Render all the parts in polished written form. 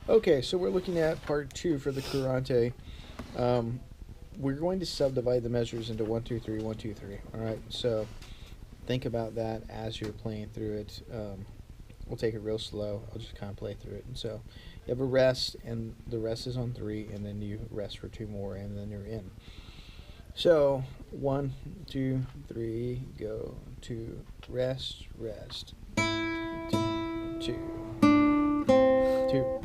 Okay, so we're looking at part two for the Courante. Um, we're going to subdivide the measures into 1, 2, 3, 1, 2, 3. All right, so think about that as you're playing through it. We'll take it real slow. I'll just kind of play through it. And so you have a rest, and the rest is on 3, and then you rest for 2 more, and then you're in. So 1, 2, 3, go. 2, rest, rest. 2, 2. 2,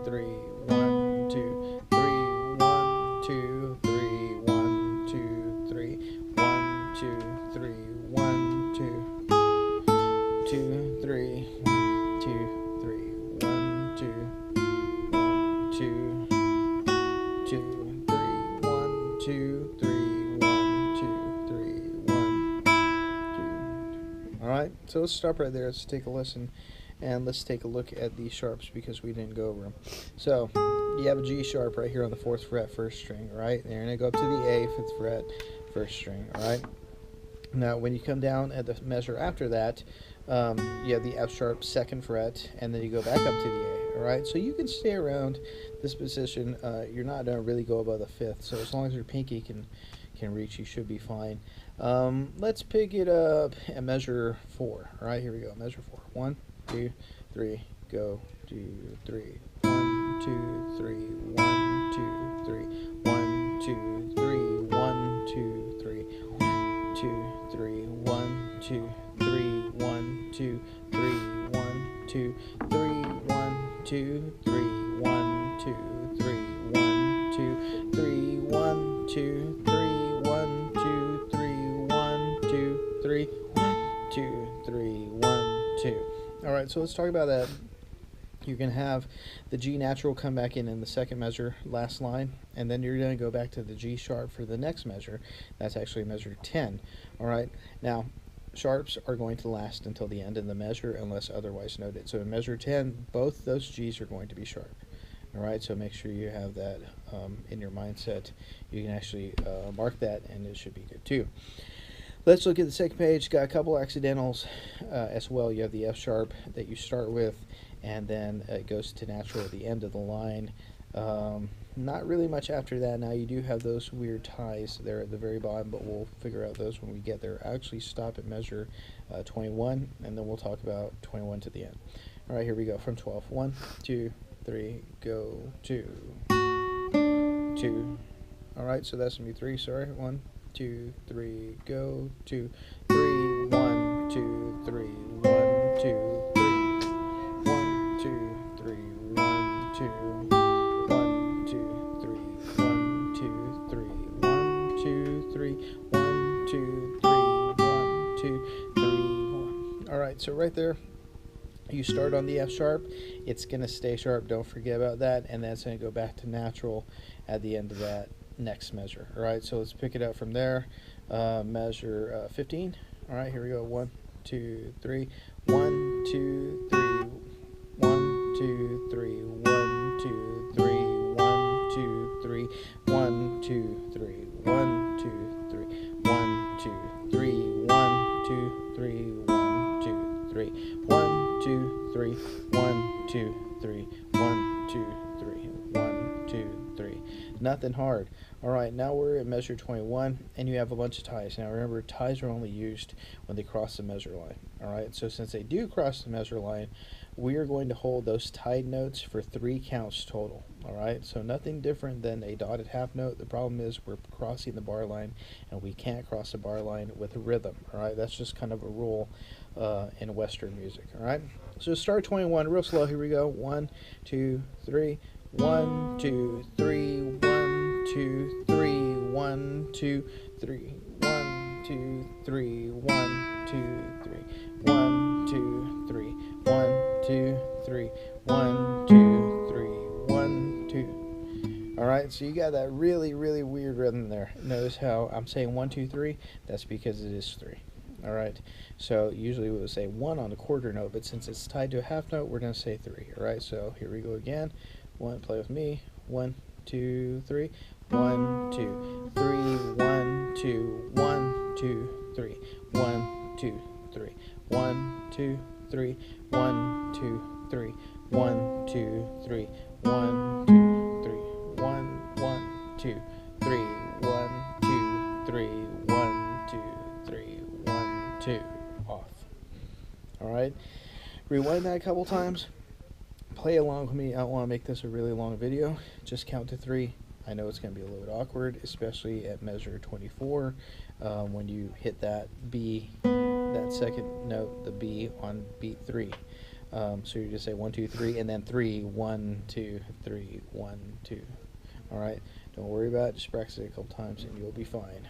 3, 1, 2, 3, 1, 2, 3, 1, 2, 3, 1, 2, 3, 1, 2, 2, 3, 1, 2, 3, 1, 2, 1, 2, 2, 3, 1, 2, 3, 1, 2, 3, 1, 2. All right, so let's stop right there. Let's take a listen. And let's take a look at these sharps because we didn't go over them. So you have a G sharp right here on the 4th fret, 1st string, right? And you're going to go up to the A, 5th fret, 1st string, all right? Now, when you come down at the measure after that, you have the F sharp, 2nd fret, and then you go back up to the A, all right? So you can stay around this position. You're not going to really go above the 5th, so as long as your pinky can reach, you should be fine. Let's pick it up at measure 4, all right? Here we go, measure 4. 1, 2, 3, go. 2, 3, 1, 2, 3, 1, 2, 3, 1, 2, 3, 1, 2, 3, 1, 2, 3, 1, 2, 3, 1, 2, 3, 1, 2, 3, 1, 2, 3, 1, 2, 3, 1, 2, 3, 1, 2, 3, 1, 2, 3, 1, 2, 3, 1, 2, 3, 1, 2. All right, so let's talk about that. You can have the G natural come back in the second measure, last line, and then you're going to go back to the G sharp for the next measure. That's actually measure 10. All right, now sharps are going to last until the end of the measure unless otherwise noted. So in measure 10, both those G's are going to be sharp. All right, so make sure you have that in your mindset. You can actually mark that, and it should be good too. Let's look at the second page. Got a couple accidentals as well. You have the F sharp that you start with, and then it goes to natural at the end of the line. Not really much after that. Now you do have those weird ties there at the very bottom, but we'll figure out those when we get there. Actually stop at measure 21, and then we'll talk about 21 to the end. All right, here we go from 12. 1, 2, 3, go. 2, 2. All right, so that's going to be 3, sorry. 1, 2, 3, go. 2, 3, 1, 2, 3, 1, 2, 3, 1, 2, 3, 1, 2, 1, 2, 3, 1, 2, 3, 1, 2, 3, 1, 2, 3, 1, 2, 3, 1. All right, so right there, you start on the F sharp. It's going to stay sharp. Don't forget about that, and that's going to go back to natural at the end of that next measure. All right, so let's pick it up from there. Measure 15. All right, here we go. 1, 2, 3, 1, 2, 3, 1, 2, 3, 1, 2, 3, 1, 2, 3, 1, 2, 3, 1, 2, 3, 1, 2, 3, 1, 2, 3, 1, 2, 3, 1, 2, 3, 1, 2, 3, 1, 2, 3, 1, 2, 3. Nothing hard. All right, now we're at measure 21, and you have a bunch of ties. Now remember, ties are only used when they cross the measure line. All right, so since they do cross the measure line, we are going to hold those tied notes for 3 counts total. All right, so nothing different than a dotted half note. The problem is we're crossing the bar line, and we can't cross the bar line with rhythm. All right, that's just kind of a rule in Western music. All right, so start 21 real slow. Here we go. 1, 2, 3. 1, 2, 3, 1, 2, 3, 1, 2, 3, 1, 2, 3, 1, 2, 3, 1, 2, 3, 1, 2, 3, 1, 2, 3, 1, 2. All right, so you got that really, really weird rhythm there. Notice how I'm saying 1, 2, 3. That's because it is 3. All right, so usually we would say 1 on the quarter note, but since it's tied to a half note, we're going to say 3. All right, so here we go again. 1, play with me. 1, 2, 3. 1, 2, 3. 1, 2, 1, 2, 3. 1, 2, 3. 1, 2, 3. 1, 2, 3. 1, 2, 3, 1, 2, 3, 1, 1, 2, 3, 1, 2, 3, 1, 2, 3, 1, 2, off. Alright, rewind that a couple times, play along with me. I don't want to make this a really long video, just count to 3. I know it's going to be a little bit awkward, especially at measure 24, when you hit that B, that second note, the B on beat 3. So you just say 1, 2, 3, and then 3, 1, 2, 3, 1, 2. Alright, don't worry about it, just practice it a couple times and you'll be fine.